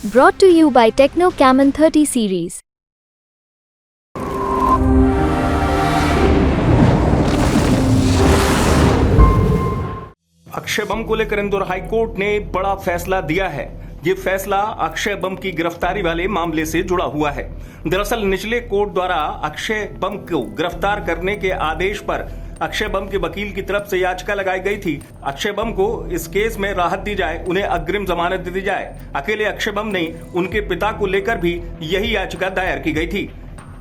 Brought to you by Techno Camon 30 series. Akshay बम को लेकर Indore high court ने बड़ा फैसला दिया है। ये फैसला अक्षय बम की गिरफ्तारी वाले मामले से जुड़ा हुआ है। दरअसल निचले कोर्ट द्वारा अक्षय बम को गिरफ्तार करने के आदेश पर अक्षय बम के वकील की तरफ से याचिका लगाई गई थी। अक्षय बम को इस केस में राहत दी जाए, उन्हें अग्रिम जमानत दी जाए। अकेले अक्षय बम नहीं, उनके पिता को लेकर भी यही याचिका दायर की गई थी।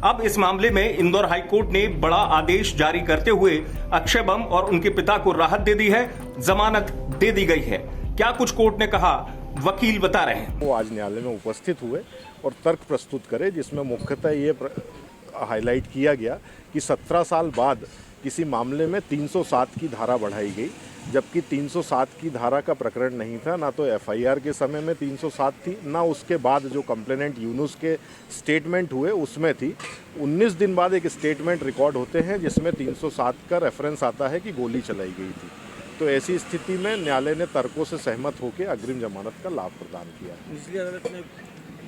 अब इस मामले में इंदौर हाईकोर्ट ने बड़ा आदेश जारी करते हुए अक्षय बम और उनके पिता को राहत दे दी है, जमानत दे दी गई है। क्या कुछ कोर्ट ने कहा, वकील बता रहे हैं। वो आज न्यायालय में उपस्थित हुए और तर्क प्रस्तुत करे, जिसमें मुख्यतः ये हाईलाइट किया गया कि 17 साल बाद किसी मामले में 307 की धारा बढ़ाई गई, जबकि 307 की धारा का प्रकरण नहीं था। ना तो एफआईआर के समय में 307 थी, ना उसके बाद जो कंप्लेनेंट यूनुस के स्टेटमेंट हुए उसमें थी। 19 दिन बाद एक स्टेटमेंट रिकॉर्ड होते हैं जिसमें 307 का रेफरेंस आता है कि गोली चलाई गई थी। तो ऐसी स्थिति में न्यायालय ने तर्कों से सहमत होकर अग्रिम जमानत का लाभ प्रदान किया। निचली अदालत में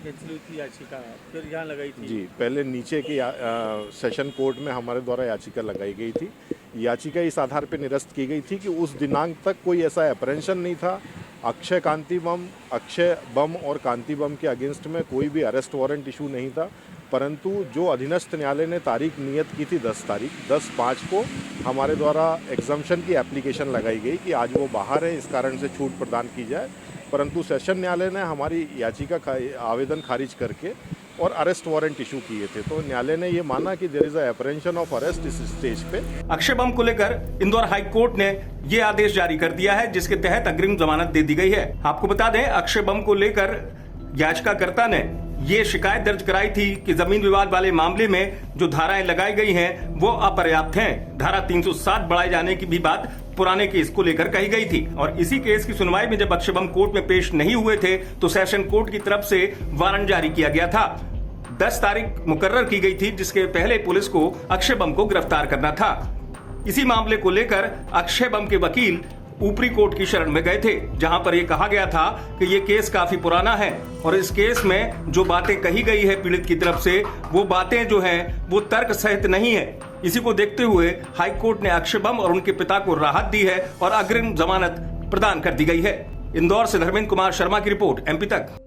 कैंसिल हुई थी याचिका, फिर यहाँ लगाई थी। जी, पहले नीचे की सेशन कोर्ट में हमारे द्वारा याचिका लगाई गई थी। याचिका इस आधार पर निरस्त की गई थी कि उस दिनांक तक कोई ऐसा एप्रेंशन नहीं था। अक्षय बम और कांति बम के अगेंस्ट में कोई भी अरेस्ट वारंट इशू नहीं था, परंतु जो अधीनस्थ न्यायालय ने तारीख नियत की थी 10/5 को हमारे द्वारा एग्जम्पशन की एप्लीकेशन लगाई गई कि आज वो बाहर है, इस कारण से छूट प्रदान की जाए। परंतु सेशन न्यायालय ने हमारी याचिका आवेदन खारिज करके और अरेस्ट वारंट इशू किए थे। तो न्यायालय ने ये माना कि there is a apprehension of arrest इस स्टेज पे। अक्षय बम को लेकर इंदौर हाई कोर्ट ने ये आदेश जारी कर दिया है, जिसके तहत अग्रिम जमानत दे दी गई है। आपको बता दें, अक्षय बम को लेकर याचिकाकर्ता ने ये शिकायत दर्ज कराई थी कि जमीन विवाद वाले मामले में जो धाराएं लगाई गई हैं वो अपर्याप्त हैं। धारा 307 बढ़ाए जाने की भी बात पुराने केस को लेकर कही गई थी। और इसी केस की सुनवाई में जब अक्षय बम कोर्ट में पेश नहीं हुए थे तो सेशन कोर्ट की तरफ से वारंट जारी किया गया था। 10 तारीख मुकर्रर की गई थी, जिसके पहले पुलिस को अक्षय बम को गिरफ्तार करना था। इसी मामले को लेकर अक्षय बम के वकील ऊपरी कोर्ट की शरण में गए थे, जहां पर यह कहा गया था कि यह केस काफी पुराना है और इस केस में जो बातें कही गई है पीड़ित की तरफ से, वो बातें जो हैं वो तर्क सहित नहीं है। इसी को देखते हुए हाई कोर्ट ने अक्षय बम और उनके पिता को राहत दी है और अग्रिम जमानत प्रदान कर दी गई है। इंदौर से धर्मेंद्र कुमार शर्मा की रिपोर्ट, MP तक।